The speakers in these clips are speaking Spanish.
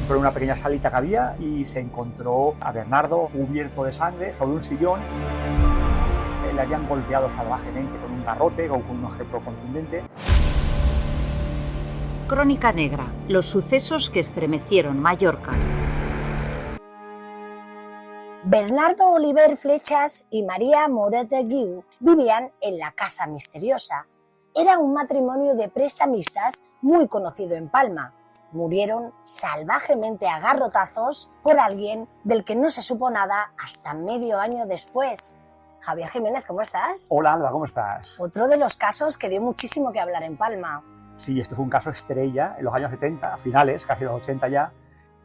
Entró en una pequeña salita que había y se encontró a Bernardo cubierto de sangre sobre un sillón. Le habían golpeado salvajemente con un garrote o con un objeto contundente. Crónica Negra, los sucesos que estremecieron Mallorca. Bernardo Oliver Flechas y María Morete Guiu vivían en la Casa Misteriosa. Era un matrimonio de prestamistas muy conocido en Palma. Murieron salvajemente a garrotazos por alguien del que no se supo nada hasta medio año después. Javier Jiménez, ¿cómo estás? Hola, Alba, ¿cómo estás? Otro de los casos que dio muchísimo que hablar en Palma. Sí, este fue un caso estrella en los años 70, a finales, casi los 80 ya,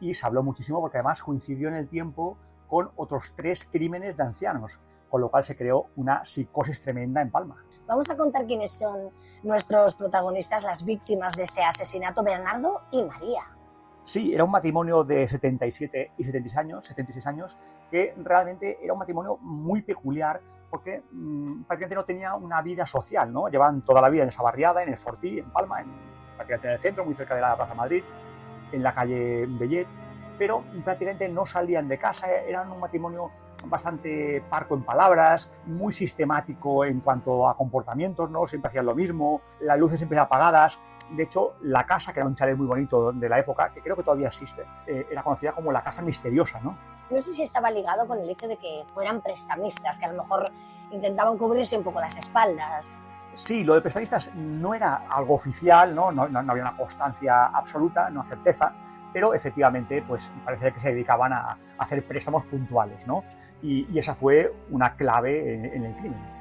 y se habló muchísimo porque además coincidió en el tiempo con otros 3 crímenes de ancianos, con lo cual se creó una psicosis tremenda en Palma. Vamos a contar quiénes son nuestros protagonistas, las víctimas de este asesinato, Bernardo y María. Sí, era un matrimonio de 77 y 76 años, que realmente era un matrimonio muy peculiar porque prácticamente no tenía una vida social, ¿no? Llevaban toda la vida en esa barriada, en el Fortí, en Palma, prácticamente en el centro, muy cerca de la Plaza Madrid, en la calle Bellet, pero prácticamente no salían de casa. Eran un matrimonio bastante parco en palabras, muy sistemático en cuanto a comportamientos, ¿no? Siempre hacían lo mismo, las luces siempre apagadas. De hecho, la casa, que era un chalet muy bonito de la época, que creo que todavía existe, era conocida como la Casa Misteriosa, ¿no? No sé si estaba ligado con el hecho de que fueran prestamistas, que a lo mejor intentaban cubrirse un poco las espaldas. Sí, lo de prestamistas no era algo oficial, no había una constancia absoluta, no certeza, pero efectivamente pues parece que se dedicaban a hacer préstamos puntuales, ¿no? Y esa fue una clave en el crimen.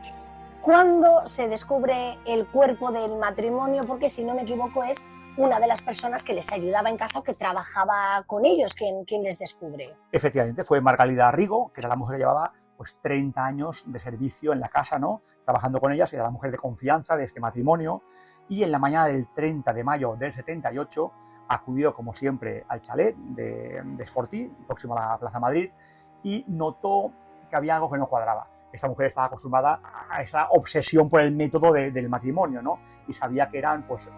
¿Cuándo se descubre el cuerpo del matrimonio? Porque si no me equivoco es una de las personas que les ayudaba en casa o que trabajaba con ellos quien les descubre. Efectivamente, fue Margalida Rigo, que era la mujer que llevaba pues 30 años de servicio en la casa, ¿no? Trabajando con ellas, era la mujer de confianza de este matrimonio, y en la mañana del 30 de mayo del 78 acudió, como siempre, al chalet de Fortí, próximo a la Plaza Madrid, y notó que había algo que no cuadraba. Esta mujer estaba acostumbrada a esa obsesión por el método del matrimonio, ¿no? Y sabía que eran pues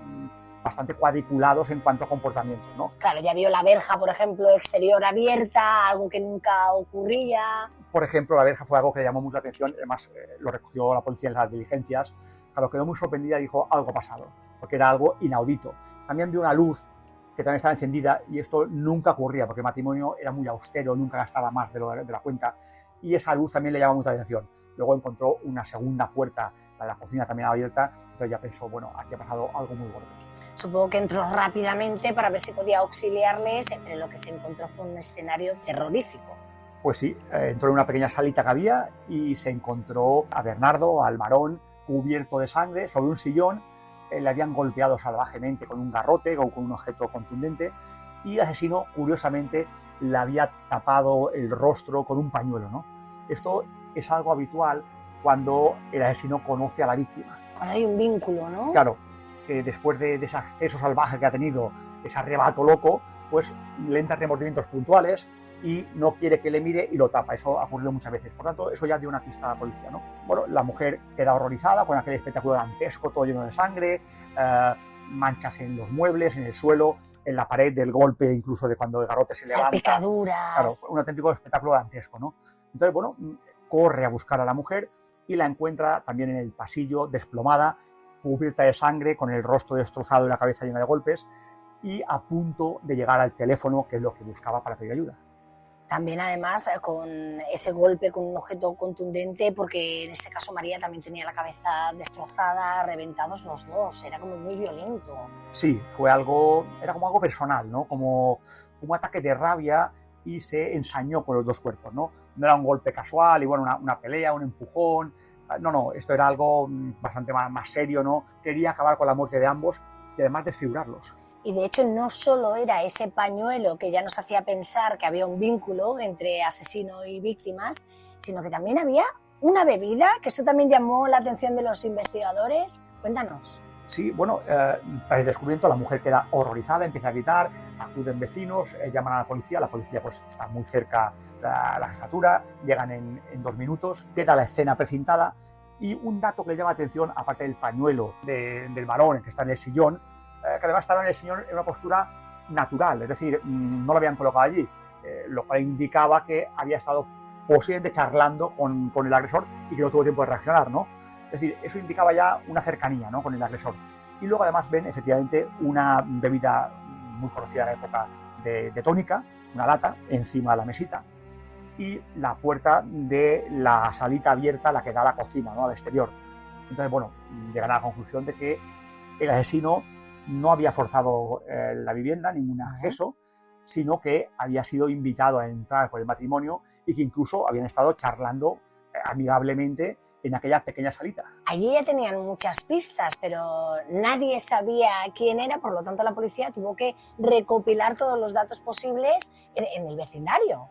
bastante cuadriculados en cuanto a comportamiento, ¿no? Claro, ya vio la verja, por ejemplo, exterior abierta, algo que nunca ocurría. Por ejemplo, la verja fue algo que le llamó mucho la atención, además lo recogió la policía en las diligencias. Claro, quedó muy sorprendida y dijo, algo ha pasado, porque era algo inaudito. También vio una luz que también estaba encendida y esto nunca ocurría, porque el matrimonio era muy austero, nunca gastaba más de la cuenta, y esa luz también le llamó mucha atención. Luego encontró una segunda puerta, la de la cocina también abierta, entonces ya pensó, bueno, aquí ha pasado algo muy gordo. Supongo que entró rápidamente para ver si podía auxiliarles, pero lo que se encontró fue un escenario terrorífico. Pues sí, entró en una pequeña salita que había y se encontró a Bernardo, al varón, cubierto de sangre, sobre un sillón. Le habían golpeado salvajemente con un garrote o con un objeto contundente, y el asesino, curiosamente, le había tapado el rostro con un pañuelo, ¿no? Esto es algo habitual cuando el asesino conoce a la víctima. Cuando hay un vínculo, ¿no? Claro, que después de ese acceso salvaje que ha tenido, ese arrebato loco, pues le entran remordimientos puntuales y no quiere que le mire y lo tapa. Eso ha ocurrido muchas veces. Por tanto, eso ya dio una pista a la policía, ¿no? Bueno, la mujer queda horrorizada con aquel espectáculo dantesco, todo lleno de sangre, manchas en los muebles, en el suelo, en la pared del golpe, incluso de cuando el garrote se levanta. Salpicaduras. Claro, un auténtico espectáculo dantesco, ¿no? Entonces, bueno, corre a buscar a la mujer y la encuentra también en el pasillo, desplomada, cubierta de sangre, con el rostro destrozado y la cabeza llena de golpes, y a punto de llegar al teléfono, que es lo que buscaba para pedir ayuda. También, además, con ese golpe, con un objeto contundente, porque en este caso María también tenía la cabeza destrozada, reventados los dos, era como muy violento. Sí, era como algo personal, ¿no? Como un ataque de rabia, y se ensañó con los dos cuerpos, ¿no? No era un golpe casual y bueno, una pelea, un empujón. No, esto era algo bastante más serio, ¿no? Quería acabar con la muerte de ambos y además desfigurarlos. Y de hecho no solo era ese pañuelo que ya nos hacía pensar que había un vínculo entre asesino y víctimas, sino que también había una bebida, que eso también llamó la atención de los investigadores. Cuéntanos. Sí, bueno, tras el descubrimiento la mujer queda horrorizada, empieza a gritar, acuden vecinos, llaman a la policía pues está muy cerca la jefatura, llegan en 2 minutos, queda la escena precintada, y un dato que le llama la atención, aparte del pañuelo del varón que está en el sillón, que además estaba en el sillón en una postura natural, es decir, no lo habían colocado allí, lo cual indicaba que había estado posiblemente charlando con el agresor y que no tuvo tiempo de reaccionar, ¿no? Es decir, eso indicaba ya una cercanía, ¿no?, con el agresor. Y luego además ven efectivamente una bebida muy conocida en la época de tónica, una lata encima de la mesita, y la puerta de la salita abierta, la que da a la cocina, ¿no?, al exterior. Entonces, bueno, llegan a la conclusión de que el asesino no había forzado la vivienda, ningún acceso, sino que había sido invitado a entrar por el matrimonio y que incluso habían estado charlando amigablemente en aquella pequeña salita. Allí ya tenían muchas pistas, pero nadie sabía quién era, por lo tanto la policía tuvo que recopilar todos los datos posibles en el vecindario.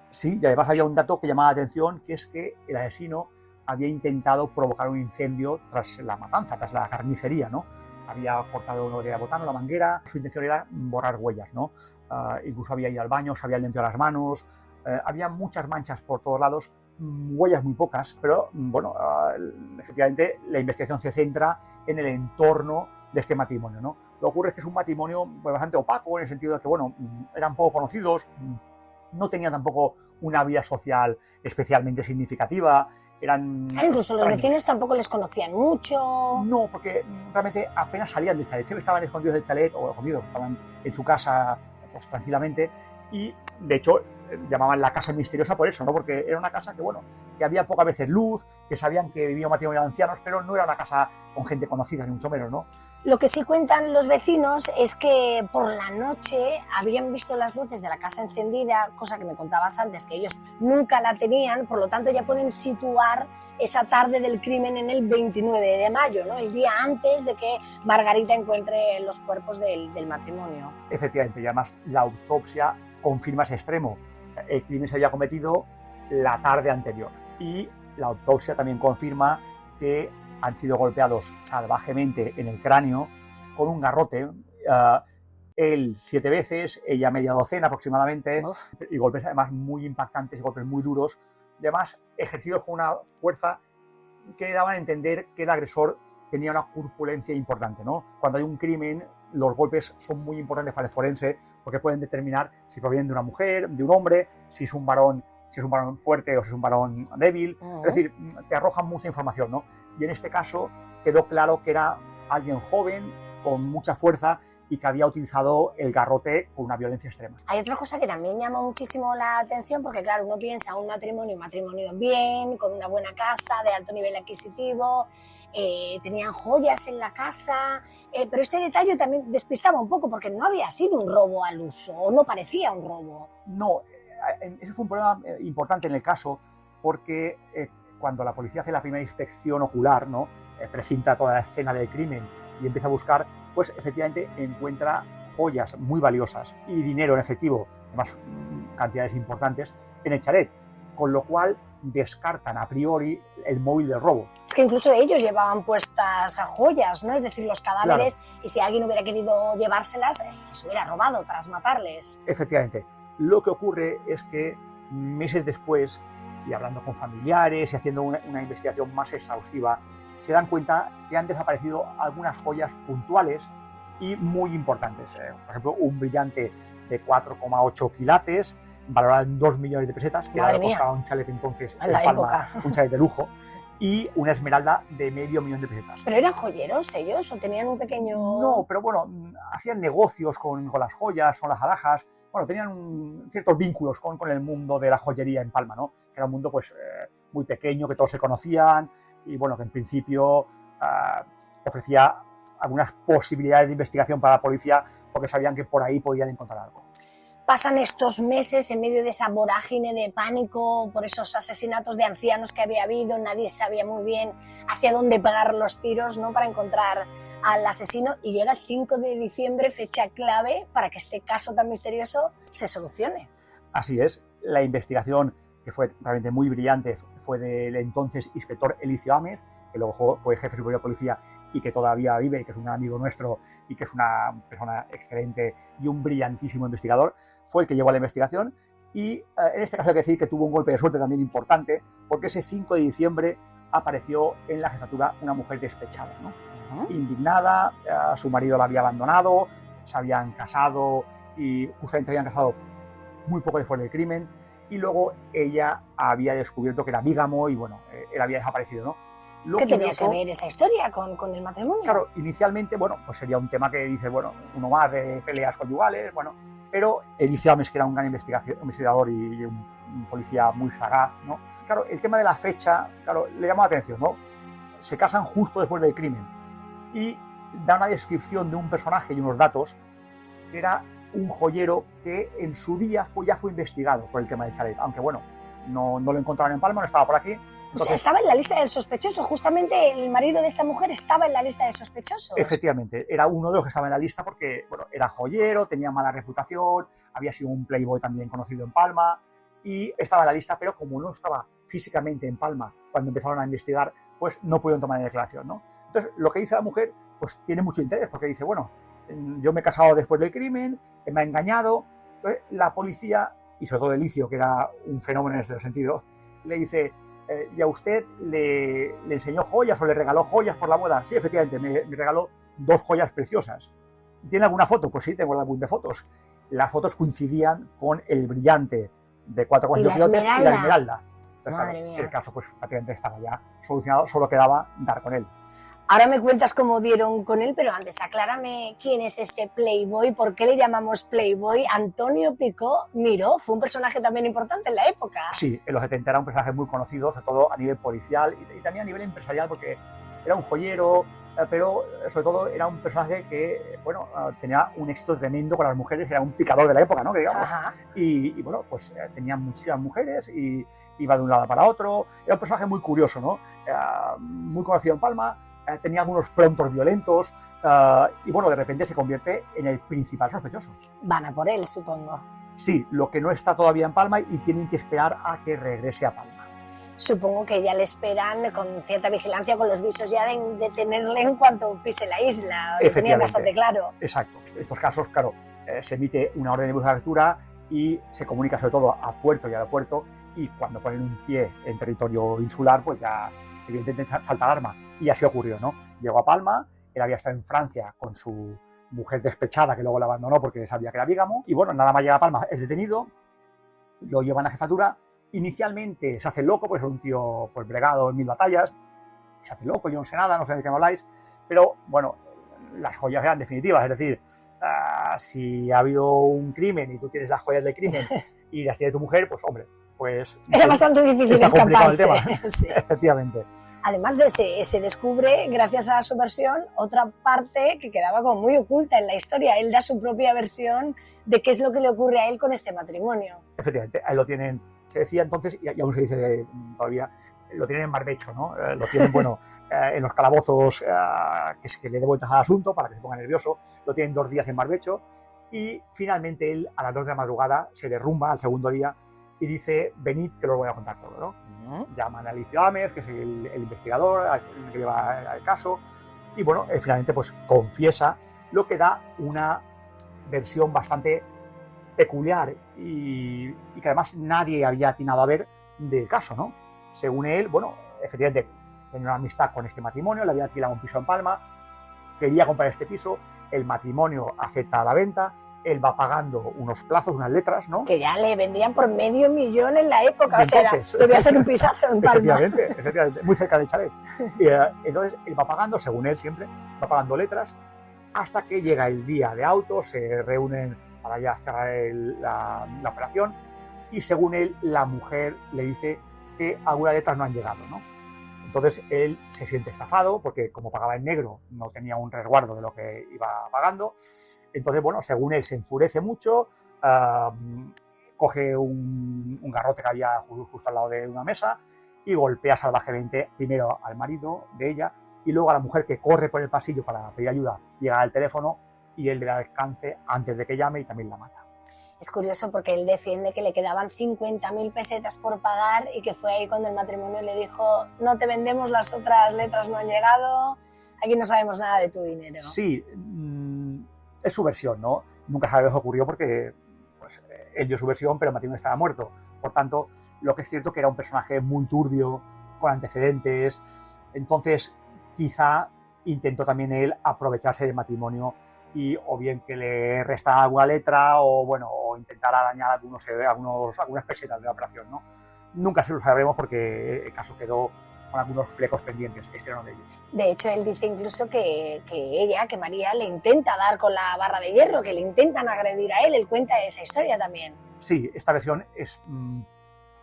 Sí, y además había un dato que llamaba la atención, que es que el asesino había intentado provocar un incendio tras la matanza, tras la carnicería, ¿no? Había cortado uno de botano, la manguera, su intención era borrar huellas, ¿no? Incluso había ido al baño, se había limpiado las manos, había muchas manchas por todos lados, huellas muy pocas, pero bueno, efectivamente la investigación se centra en el entorno de este matrimonio, ¿no? Lo que ocurre es que es un matrimonio pues, bastante opaco, en el sentido de que, bueno, eran poco conocidos, no tenían tampoco una vida social especialmente significativa, eran... Incluso los vecinos tampoco les conocían mucho. No, porque realmente apenas salían del chalet, siempre estaban escondidos del chalet, o escondidos, estaban en su casa pues, tranquilamente, y de hecho llamaban la casa misteriosa por eso, ¿no? Porque era una casa que, bueno, que había pocas veces luz, que sabían que vivía un matrimonio de ancianos, pero no era una casa con gente conocida, ni mucho menos, ¿no? Lo que sí cuentan los vecinos es que por la noche habían visto las luces de la casa encendida, cosa que me contabas antes, que ellos nunca la tenían, por lo tanto ya pueden situar esa tarde del crimen en el 29 de mayo, ¿no? El día antes de que Margarita encuentre los cuerpos del matrimonio. Efectivamente, y además la autopsia confirma ese extremo. El crimen se había cometido la tarde anterior y la autopsia también confirma que han sido golpeados salvajemente en el cráneo con un garrote, él 7 veces, ella media docena aproximadamente, y golpes además muy impactantes, golpes muy duros, y además ejercidos con una fuerza que daban a entender que el agresor tenía una corpulencia importante, ¿no? Cuando hay un crimen, los golpes son muy importantes para el forense porque pueden determinar si provienen de una mujer, de un hombre, si es un varón fuerte o si es un varón débil. Es decir, te arrojan mucha información, ¿no? Y en este caso quedó claro que era alguien joven, con mucha fuerza y que había utilizado el garrote con una violencia extrema. Hay otra cosa que también llama muchísimo la atención porque, claro, uno piensa un matrimonio bien, con una buena casa, de alto nivel adquisitivo, tenían joyas en la casa, pero este detalle también despistaba un poco porque no había sido un robo al uso, o no parecía un robo. No, eso fue un problema importante en el caso porque cuando la policía hace la primera inspección ocular, ¿no? Precinta toda la escena del crimen y empieza a buscar, pues efectivamente encuentra joyas muy valiosas y dinero en efectivo, además cantidades importantes, en el chalet, con lo cual descartan a priori el móvil del robo. Es que incluso ellos llevaban puestas joyas, ¿no? Es decir, los cadáveres, claro. Y si alguien hubiera querido llevárselas, se hubiera robado tras matarles. Efectivamente. Lo que ocurre es que meses después, y hablando con familiares y haciendo una investigación más exhaustiva, se dan cuenta que han desaparecido algunas joyas puntuales y muy importantes. Por ejemplo, un brillante de 4,8 quilates, valorado en 2 millones de pesetas, que era lo que costaba un chalet entonces en Palma, un chalet de lujo, y una esmeralda de $500,000 de pesetas. ¿Pero eran joyeros ellos o tenían un pequeño...? No, pero bueno, hacían negocios con las joyas, con las alhajas. Bueno, tenían ciertos vínculos con el mundo de la joyería en Palma, ¿no? Que era un mundo pues muy pequeño, que todos se conocían y bueno, que en principio ofrecía algunas posibilidades de investigación para la policía porque sabían que por ahí podían encontrar algo. Pasan estos meses en medio de esa vorágine de pánico por esos asesinatos de ancianos que había habido, nadie sabía muy bien hacia dónde pegar los tiros, ¿no? Para encontrar al asesino, y llega el 5 de diciembre, fecha clave para que este caso tan misterioso se solucione. Así es, la investigación, que fue realmente muy brillante, fue del entonces inspector Elicio Ámez, que luego fue jefe superior de policía y que todavía vive, y que es un amigo nuestro y que es una persona excelente y un brillantísimo investigador. Fue el que llevó a la investigación y en este caso hay que decir que tuvo un golpe de suerte también importante porque ese 5 de diciembre apareció en la jefatura una mujer despechada, ¿no? Indignada, su marido la había abandonado, se habían casado y justamente habían casado muy poco después del crimen, y luego ella había descubierto que era bígamo y bueno, él había desaparecido, ¿no? ¿Qué tenía que ver esa historia con el matrimonio? Claro, inicialmente, bueno, pues sería un tema que dice, bueno, uno más de peleas conyugales, bueno, pero Eliseo Ames, que era un gran investigador y un policía muy sagaz, ¿no? Claro, el tema de la fecha, claro, le llamó la atención, ¿no? Se casan justo después del crimen y da una descripción de un personaje y unos datos que era un joyero que en su día ya fue investigado por el tema del chalet, aunque bueno, no lo encontraron en Palma, no estaba por aquí. Entonces, o sea, estaba en la lista del sospechoso, justamente el marido de esta mujer estaba en la lista de sospechosos. Efectivamente, era uno de los que estaba en la lista porque bueno, era joyero, tenía mala reputación, había sido un playboy también conocido en Palma y estaba en la lista, pero como no estaba físicamente en Palma cuando empezaron a investigar, pues no pudieron tomar declaración, ¿no? Entonces, lo que dice la mujer, pues tiene mucho interés porque dice, bueno, yo me he casado después del crimen, me ha engañado. Entonces, la policía, y sobre todo Eliseo, que era un fenómeno en ese sentido, le dice, ¿y a usted le enseñó joyas o le regaló joyas por la boda? Sí, efectivamente, me regaló 2 joyas preciosas. ¿Tiene alguna foto? Pues sí, tengo el álbum de fotos. Las fotos coincidían con el brillante de 4 quilates y la esmeralda. Entonces, Madre mía. El caso pues prácticamente estaba ya solucionado, solo quedaba dar con él. Ahora me cuentas cómo dieron con él, pero antes aclárame quién es este Playboy, por qué le llamamos Playboy. Antonio Picó Miró fue un personaje también importante en la época. Sí, en los 70 era un personaje muy conocido, sobre todo a nivel policial y también a nivel empresarial, porque era un joyero, pero sobre todo era un personaje que, bueno, tenía un éxito tremendo con las mujeres, era un picador de la época, ¿no? Que digamos. Y bueno, pues tenía muchísimas mujeres y iba de un lado para otro. Era un personaje muy curioso, ¿no? Muy conocido en Palma. Tenía algunos prontos violentos y bueno, de repente se convierte en el principal sospechoso. Van a por él, supongo. Sí, lo que no está todavía en Palma y tienen que esperar a que regrese a Palma. Supongo que ya le esperan con cierta vigilancia, con los visos ya de detenerle en cuanto pise la isla. Lo tenía bastante claro. Exacto. Estos casos, claro, se emite una orden de búsqueda y captura y se comunica sobre todo a puerto y aeropuerto, y cuando ponen un pie en territorio insular, pues ya evidentemente salta alarma. Y así ocurrió, ¿no? Llegó a Palma, él había estado en Francia con su mujer despechada, que luego la abandonó porque sabía que era bígamo, y bueno, nada más llega a Palma, es detenido, lo llevan a jefatura. Inicialmente se hace loco, pues es un tío pues bregado en 1000 batallas, se hace loco, yo no sé nada, no sé de qué me habláis, pero bueno, las joyas eran definitivas, es decir, si ha habido un crimen y tú tienes las joyas del crimen y las tiene tu mujer, pues hombre, pues... Era bastante difícil escaparse. El tema. Sí. Efectivamente. Además de se descubre, gracias a su versión, otra parte que quedaba como muy oculta en la historia. Él da su propia versión de qué es lo que le ocurre a él con este matrimonio. Efectivamente, ahí lo tienen, se decía entonces, y aún se dice todavía, lo tienen en barbecho, ¿no? Lo tienen, bueno, en los calabozos, que le dé vueltas al asunto para que se ponga nervioso, lo tienen 2 días en barbecho, y finalmente él, a las 2 de la madrugada, se derrumba al segundo día y dice, venid que lo voy a contar todo, ¿no? Llaman a Eliseo Ames, que es el investigador, el que lleva el caso, y bueno, finalmente pues confiesa, lo que da una versión bastante peculiar y que además nadie había atinado a ver del caso, ¿no? Según él, bueno, efectivamente tenía una amistad con este matrimonio, le había alquilado un piso en Palma, quería comprar este piso, el matrimonio acepta la venta, él va pagando unos plazos, unas letras, ¿no? Que ya le vendían por $500,000 en la época, entonces, o sea, debía ser un pisazo en Palma. Efectivamente, muy cerca del chalet. Entonces, él va pagando, según él siempre, va pagando letras, hasta que llega el día de autos, se reúnen para ya cerrar la operación, y según él, la mujer le dice que algunas letras no han llegado, ¿no? Entonces, él se siente estafado, porque como pagaba en negro, no tenía un resguardo de lo que iba pagando. Entonces, bueno, según él se enfurece mucho, coge un garrote que había justo al lado de una mesa y golpea salvajemente primero al marido de ella y luego a la mujer, que corre por el pasillo para pedir ayuda, llega al teléfono y él le da alcance antes de que llame y también la mata. Es curioso porque él defiende que le quedaban 50.000 pesetas por pagar y que fue ahí cuando el matrimonio le dijo, no te vendemos, las otras letras no han llegado, aquí no sabemos nada de tu dinero. Sí, es su versión, ¿no? Nunca sabe lo que ocurrió porque pues, él dio su versión, pero el matrimonio estaba muerto. Por tanto, lo que es cierto que era un personaje muy turbio, con antecedentes. Entonces, quizá intentó también él aprovecharse del matrimonio y o bien que le restara alguna letra o, bueno, o intentar arañar algunas pesetas de la operación, ¿no? Nunca se lo sabremos porque el caso quedó con algunos flecos pendientes. Este era uno de ellos. De hecho, él dice incluso que María, le intenta dar con la barra de hierro, que le intentan agredir a él. Él cuenta esa historia también. Sí, esta versión es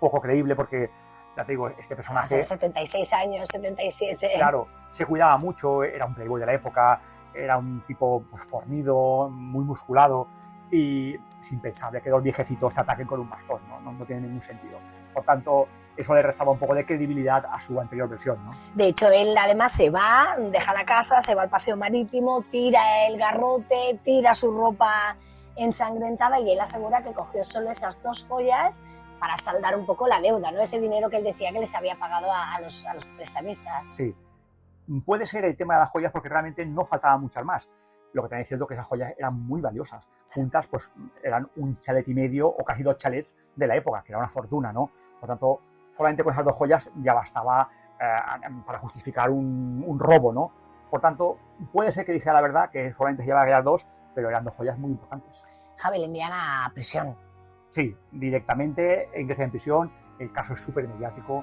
poco creíble porque, ya te digo, este personaje... Hace 76 años, 77... Claro, se cuidaba mucho, era un playboy de la época, era un tipo pues, fornido, muy musculado y es impensable que dos viejecitos te ataquen con un bastón, no tiene ningún sentido. Por tanto, eso le restaba un poco de credibilidad a su anterior versión, ¿no? De hecho, él además se va, deja la casa, se va al paseo marítimo, tira el garrote, tira su ropa ensangrentada y él asegura que cogió solo esas 2 joyas para saldar un poco la deuda, ¿no? Ese dinero que él decía que les había pagado a los prestamistas. Sí. Puede ser el tema de las joyas porque realmente no faltaban muchas más. Lo que también es cierto que esas joyas eran muy valiosas. Juntas, pues eran un chalet y medio o casi 2 chalets de la época, que era una fortuna, ¿no? Por tanto, solamente con esas 2 joyas ya bastaba para justificar un robo, ¿no? Por tanto, puede ser que dijera la verdad, que solamente se llevaba aquellas 2, pero eran 2 joyas muy importantes. Javi, le envían a prisión. Sí, directamente ingresa en prisión. El caso es súper mediático.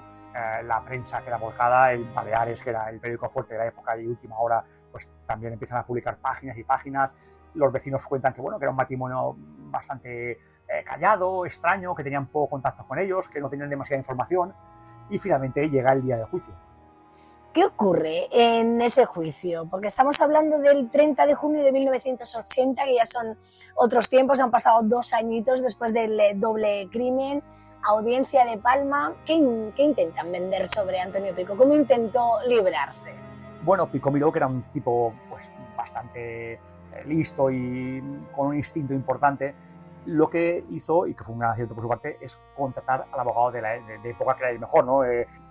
La prensa queda volcada, el Baleares, que era el periódico fuerte de la época y última hora, pues también empiezan a publicar páginas y páginas. Los vecinos cuentan que, bueno, que era un matrimonio bastante callado, extraño, que tenían poco contacto con ellos, que no tenían demasiada información y finalmente llega el día del juicio. ¿Qué ocurre en ese juicio? Porque estamos hablando del 30 de junio de 1980, que ya son otros tiempos, han pasado 2 añitos después del doble crimen. Audiencia de Palma, ¿qué intentan vender sobre Antonio Pico? ¿Cómo intentó librarse? Bueno, Pico miró que era un tipo pues, bastante listo y con un instinto importante. Lo que hizo, y que fue un gran acierto por su parte, es contratar al abogado de época que era el mejor, ¿no?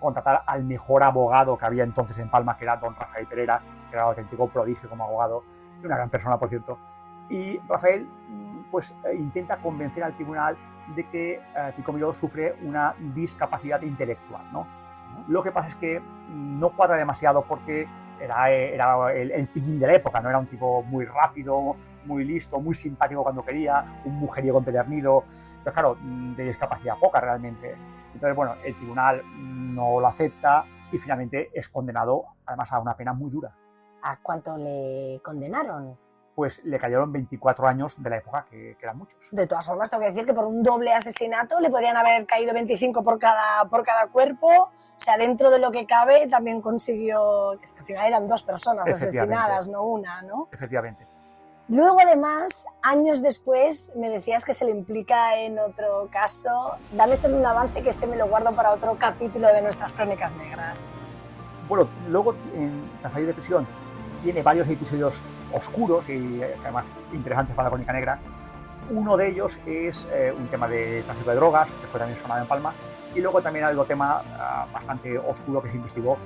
Contratar al mejor abogado que había entonces en Palma, que era don Rafael Pereira, que era un auténtico prodigio como abogado, y una gran persona, por cierto. Y Rafael pues, intenta convencer al tribunal de que Pico Miró sufre una discapacidad intelectual, ¿no? Lo que pasa es que no cuadra demasiado porque era el pillín de la época, ¿no? Era un tipo muy rápido, muy listo, muy simpático cuando quería, un mujeriego empedernido, pero claro, de discapacidad poca realmente. Entonces, bueno, el tribunal no lo acepta y finalmente es condenado, además, a una pena muy dura. ¿A cuánto le condenaron? Pues le cayeron 24 años de la época, que eran muchos. De todas formas, tengo que decir que por un doble asesinato le podrían haber caído 25 por cada cuerpo. O sea, dentro de lo que cabe también consiguió... Es que al final eran 2 personas asesinadas, no una, ¿no? Efectivamente. Luego, además, años después, me decías que se le implica en otro caso. Dame solo un avance, que me lo guardo para otro capítulo de nuestras Crónicas Negras. Bueno, luego en la salida de prisión tiene varios episodios oscuros y además interesantes para la Crónica Negra. Uno de ellos es un tema de tráfico de drogas, que fue también sonado en Palma, y luego también hay otro tema bastante oscuro que se investigó,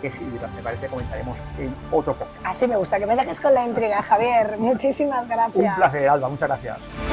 que si me parece comentaremos en otro podcast. Así me gusta, que me dejes con la intriga, Javier. Muchísimas gracias. Un placer, Alba, muchas gracias.